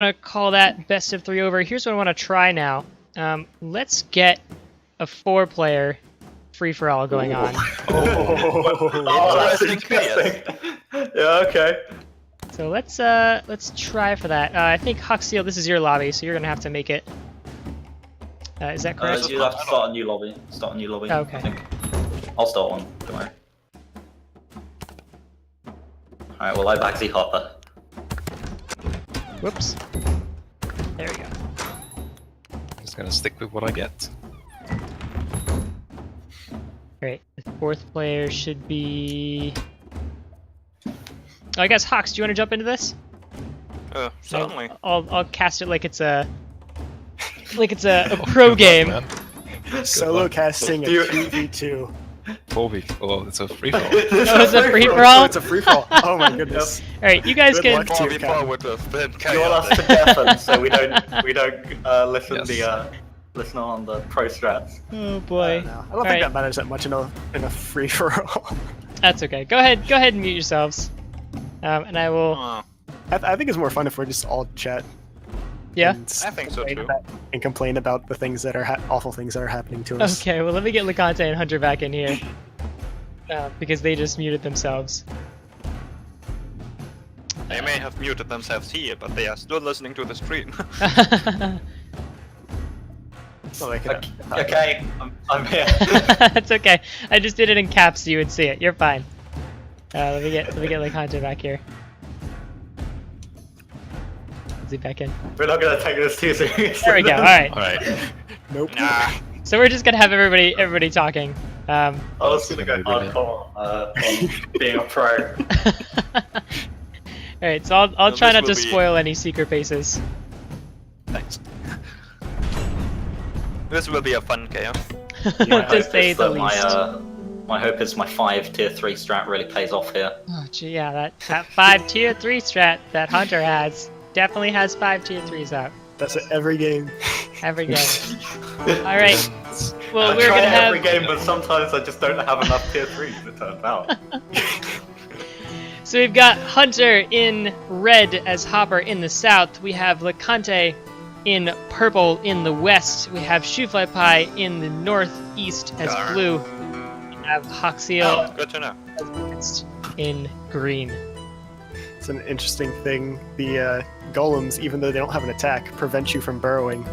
gonna call that best of 3 over. Here's what I want to try now. Let's get a 4-player free-for-all going on. That's interesting. Yeah, okay. So let's try for that. I think Hoxeel, this is your lobby, so you're gonna have to make it. Is that correct? You have to start a new lobby. Okay. I think. I'll start one. Don't worry. Alright, well, I back the hopper. Whoops. There we go. I'm just gonna stick with what I get. Great. The 4th player should be. Oh, I guess Hox, do you want to jump into this? Certainly. I'll cast it like it's a pro game. Solo casting a 2v2. 4v. Oh, it's a free for all. Oh, it's a free-for-all? It's a free for all. Oh my goodness. Alright, you guys Good can. luck to you, Cal. with the thin You want us to deafen so we don't listen Yes. listen on the pro strats. Oh boy. I don't think Alright. that matters that much in a free for all. That's okay. Go ahead and mute yourselves. And I will. I think it's more fun if we're just all chat. Yeah. And I think so, complain too. and complain about the things that are awful things that are happening to us. Okay. Well, let me get Lacante and Hunter back in here. Because they just muted themselves. They may have muted themselves here, but they are still listening to the stream. So they can, Okay, I'm here. That's okay. I just did it in caps so you would see it. You're fine. Let me get Lacante back here. Is he back in? We're not gonna take this too seriously. There we go. All right. Alright. Nope. Nah. So we're just gonna have everybody talking. I was gonna go hardcore on being a pro. All right. So I'll try this not to will be- spoil any secret bases. Thanks. This will be a fun game. To say the least. My hope is my 5 tier 3 strat really pays off here. Oh, gee, yeah, that 5 tier 3 strat that Hunter has definitely has 5 tier 3s out That's it every game. every game. All right. Well, I we're try gonna have. every game, but sometimes I just don't have enough tier 3s, it turns out. So we've got Hunter in red as Hopper in the south. We have Lacante in purple in the west. We have Shooflypi in the northeast as Darn. blue. We have Hoxeel Good to know. as west in green. It's an interesting thing. The golems, even though they don't have an attack, prevent you from burrowing.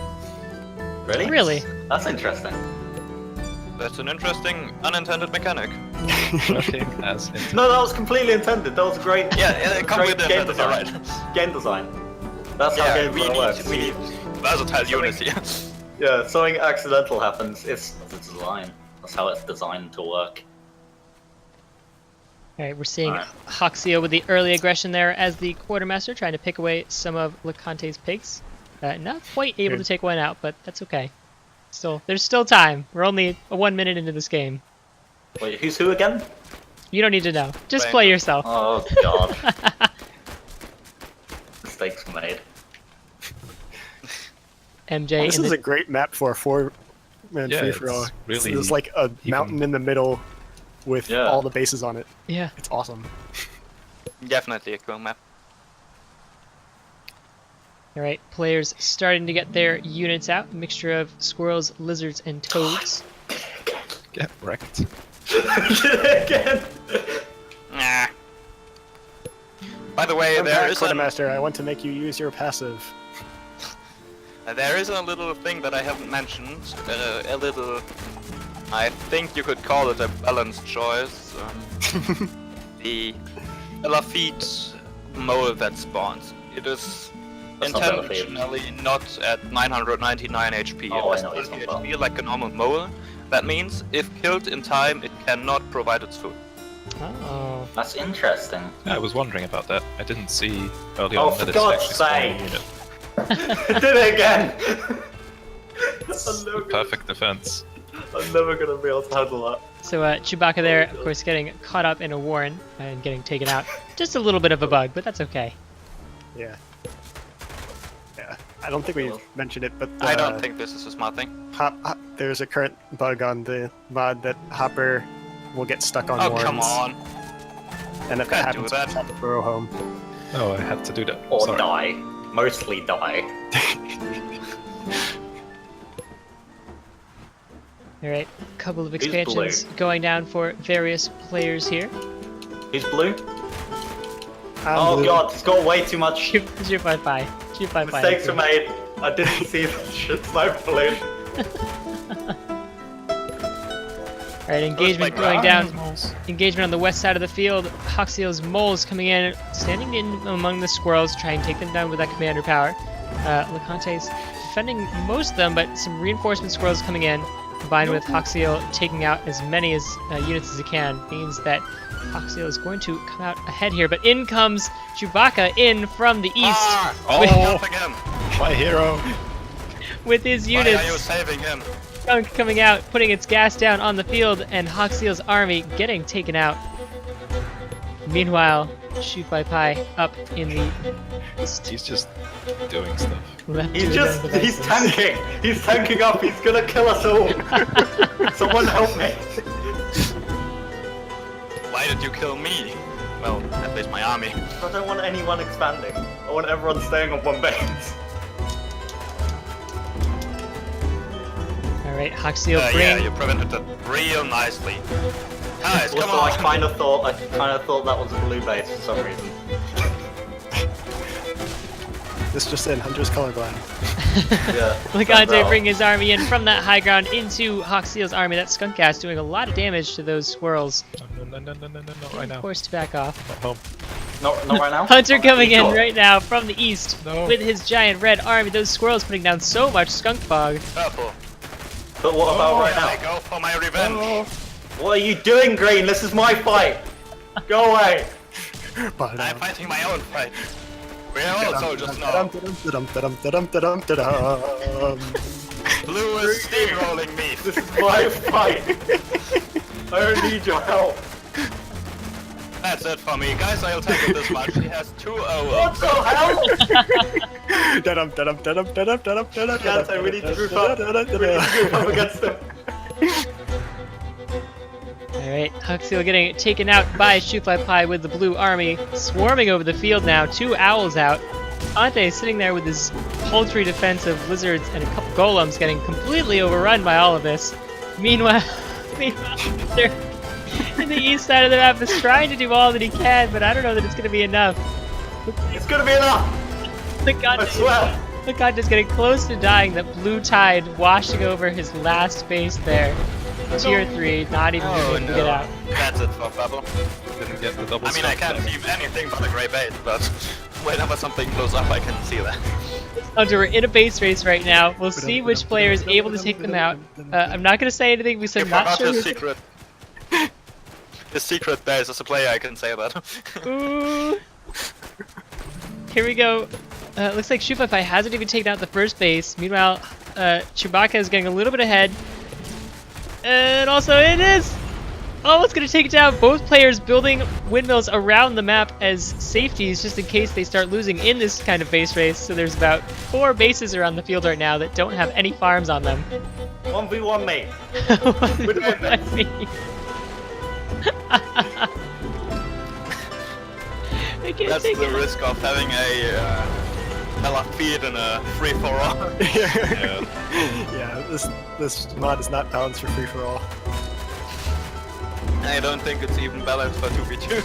Really? Really? That's interesting. That's an interesting unintended mechanic. Working as intended. No, that was completely intended. That was great. Yeah, come great with game it. You're design. right. Game design. That's how Yeah, games work. we need versatile units here. Yeah, something accidental happens. It's the design. That's how it's designed to work. All right, we're seeing Alright. Hoxeel with the early aggression there as the quartermaster, trying to pick away some of Lacante's pigs. Not quite able to take one out, but that's okay. There's still time. We're only 1 minute into this game. Wait, who's who again? You don't need to know. Just Right. play yourself. Oh god. Mistakes made. MJ. This in is the- a great map for a 4-man Yeah, free for all. it's really There's like a mountain in the middle with Yeah. all the bases on it. Yeah. It's awesome. Definitely a cool map. All right, players starting to get their units out. A mixture of squirrels, lizards, and toads. Get wrecked. Again. Nah. By the way, there is Quartermaster, I want to make you use your passive. there is a little thing that I haven't mentioned. A little, I think you could call it a balanced choice. The Lafitte mole that spawns. It is That's not Lafitte. intentionally not at 999 HP. Oh, it I know has it's 30 not HP like a normal mole. That means if killed in time, it cannot provide its food. Oh. That's interesting. I was wondering about that. I didn't see early Oh, on for that it's God's actually spawning a sake. unit. Did it again! It's I'm the never, gonna, perfect defense. I'm never gonna be able to handle that. So Chewbacca there, of course, getting caught up in a warren and getting taken out. Just a little bit of a bug, but that's okay. Yeah. Yeah. I don't think we mentioned it, but I don't think this is a smart thing. there's a current bug on the mod that Hopper will get stuck on Oh, warrens. come on. And if Can't that do happens, that. we just have to burrow home. Oh, I had to do that. Or Sorry. die. mostly die. Alright, couple of Who's expansions going down for various players here. Who's blue? I'm Oh blue. god, he's got way too much. Shooflypi. Shooflypi. Mistakes were made. I didn't see the shit sniper balloon. Alright, engagement like going round. down. Engagement on the west side of the field. Hoxeel's moles coming in, standing in among the squirrels, trying to take them down with that commander power. Lacante's defending most of them, but some reinforcement squirrels coming in, combined with Hoxeel taking out as many units as he can, means that Hoxeel is going to come out ahead here. But in comes Chewbacca in from the east Help again. My hero! with his Why units. are you saving him? Skunk coming out, putting its gas down on the field, and Hoxeel's army getting taken out. Meanwhile, Shooflypi up in the east. He's just doing stuff. Left to He's his just, own he's devices. tanking! He's tanking up, he's gonna kill us all! Someone help me! Why did you kill me? Well, at least my army. I don't want anyone expanding. I want everyone staying on one base. Alright, Hoxeel Yeah, bring... you prevented that real nicely. Guys, come Also, on! I kind of thought that was a blue base for some reason. This just in, Hunter's colorblind. Yeah. Lacante Well, bring his army in from that high ground into Hoxeel's army. That skunk gas doing a lot of damage to those squirrels. No, not right now. Forced to back off. Not home. Not right now. Hunter coming in Sure. right now from the east No. with his giant red army. Those squirrels putting down so much skunk fog. Purple. But what about right I now? go for my revenge. What are you doing, Green? This is my fight! Go away! But, I'm fighting my own fight. We are all soldiers now. Blue Blue is steamrolling me. This is my fight! I don't need your help! That's it for me. Guys, I'll take it this much. He has 2 What hours. the hell? Lacante, we need to group up. We need to group up against them. Alright, Hoxeel getting taken out by Shooflypi with the blue army, swarming over the field now. 2 owls out. Ante sitting there with his paltry defense of lizards and a couple golems getting completely overrun by all of this. Meanwhile, they're in the east side of the map is trying to do all that he can, but I don't know that it's going to be enough. It's gonna be enough! I swear! Lacante's getting close to dying. That blue tide washing over his last base there. Tier 3, not even able to get out. That's it for Bubble. Didn't get the double I mean, I stop can't there. see anything but a grey bait, but whenever something blows up, I can see that. Hunter, we're in a base race right now. We'll see which player is able to take them out. I'm not going to say anything because You I'm not forgot sure. his secret. His secret base as a player, I can say that. Ooh. Here we go. Looks like Shooflypi hasn't even taken out the first base. Meanwhile, Chewbacca is getting a little bit ahead. And also it is almost going to take it down. Both players building windmills around the map as safeties just in case they start losing in this kind of base race. So there's about 4 bases around the field right now that don't have any farms on them. 1v1 me. With I can't That's take the it. risk of having a lot feed in a free-for-all. Yeah. Yeah, this mod is not balanced for free for all. I don't think it's even balanced for 2v2.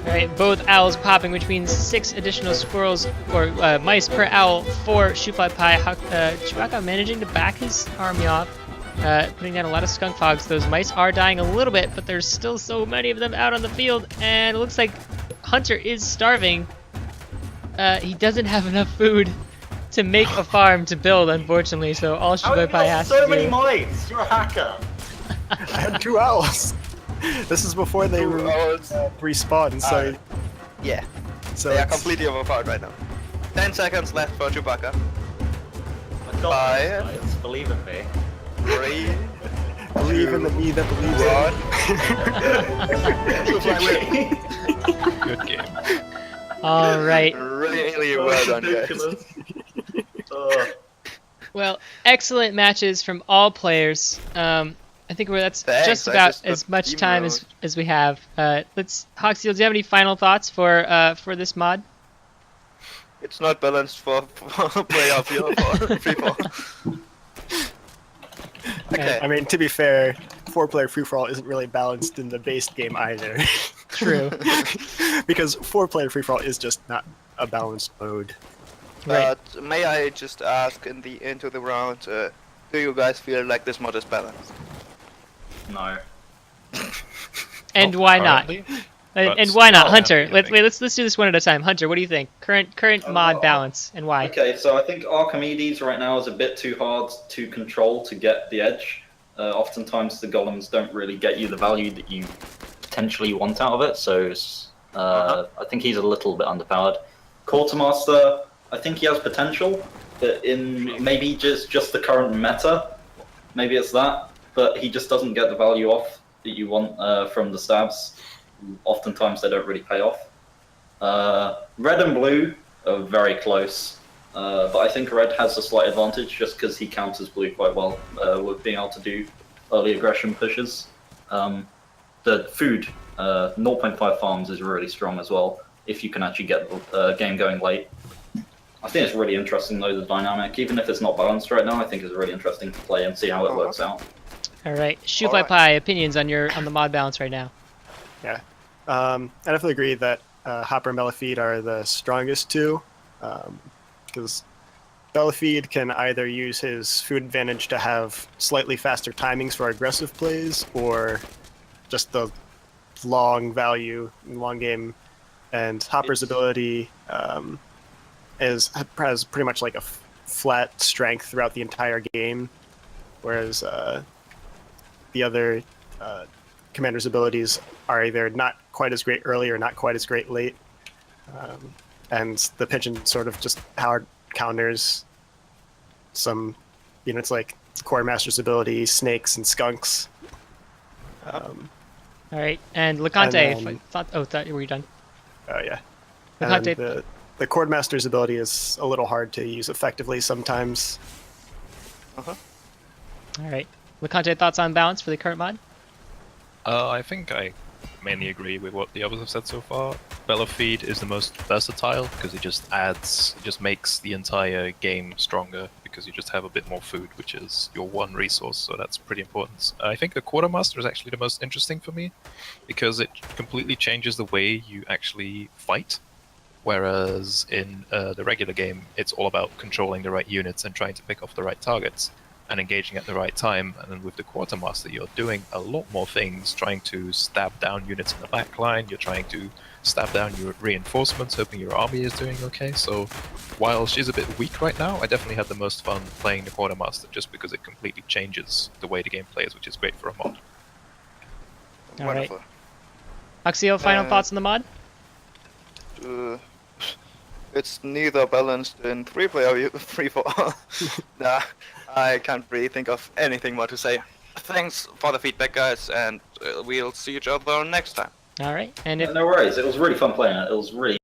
Alright, both owls popping, which means 6 additional squirrels or mice per owl for Shooflypi. Chewbacca managing to back his army off, putting down a lot of skunk fogs. Those mice are dying a little bit, but there's still so many of them out on the field, and it looks like Hunter is starving. He doesn't have enough food to make a farm to build, unfortunately, so all How have you Shooflypi has lost so to many do... mice? You're a hacker. I had 2 owls. This is before they respawn, so Yeah, so they are it's- completely overpowered right now. 10 seconds left for Chewbacca. My God, guys, believe in me. 3, believe in the me that believes in. 1. Good game. Alright. Really well done, guys. Ridiculous. Well, excellent matches from all players. I think that's Thanks, just I about just as got much time emailed. as we have. Let's Hoxeel, do you have any final thoughts for this mod? It's not balanced for player for free fall. Okay. I mean, to be fair, 4-player free-for-all isn't really balanced in the base game either. True. Because 4-player free-for-all is just not a balanced mode. Right. But may I just ask into the round, do you guys feel like this mod is balanced? No. And why not? Currently, And but why not, I'll Hunter? have to think. Let's do this one at a time. Hunter, what do you think? Current mod balance and why? Okay, so I think Archimedes right now is a bit too hard to control to get the edge. Oftentimes the golems don't really get you the value that you potentially want out of it, so I think he's a little bit underpowered. Quartermaster, I think he has potential, but in maybe just the current meta, maybe it's that, but he just doesn't get the value off that you want from the stabs. Oftentimes they don't really pay off. Red and blue are very close, but I think red has a slight advantage just because he counters blue quite well with being able to do early aggression pushes. The food, 0.5 farms is really strong as well if you can actually get the game going late. I think it's really interesting though, the dynamic. Even if it's not balanced right now, I think it's really interesting to play and see how it works out. All right, Shooflypi, opinions on the mod balance right now? Yeah. I definitely agree that Hopper and Bellafeed are the strongest two, because Bellafeed can either use his food advantage to have slightly faster timings for aggressive plays, or just the long value in long game. And Hopper's ability has pretty much like a flat strength throughout the entire game, whereas the other commander's abilities are either not quite as great early or not quite as great late. And the pigeon sort of just hard counters some units like Quartermaster's ability, snakes, and skunks. All right, and Lacante, And then- thought were you done? Oh yeah. Lacante, And the Quartermaster's ability is a little hard to use effectively sometimes. all right. Lacante, thoughts on balance for the current mod? I think I mainly agree with what the others have said so far. Bellafeed is the most versatile because it just makes the entire game stronger because you just have a bit more food, which is your one resource, so that's pretty important. I think the Quartermaster is actually the most interesting for me because it completely changes the way you actually fight. Whereas in the regular game, it's all about controlling the right units and trying to pick off the right targets and engaging at the right time. And then with the Quartermaster, you're doing a lot more things, trying to stab down units in the back line, you're trying to stab down your reinforcements, hoping your army is doing okay. So while she's a bit weak right now, I definitely had the most fun playing the Quartermaster just because it completely changes the way the game plays, which is great for a mod. All right. Wonderful. Hoxeel, final thoughts on the mod? It's neither balanced in 3-player free-for-all. Nah, I can't really think of anything more to say. Thanks for the feedback, guys, and we'll see each other next time. All right, and if No worries, it was really fun playing it. It was really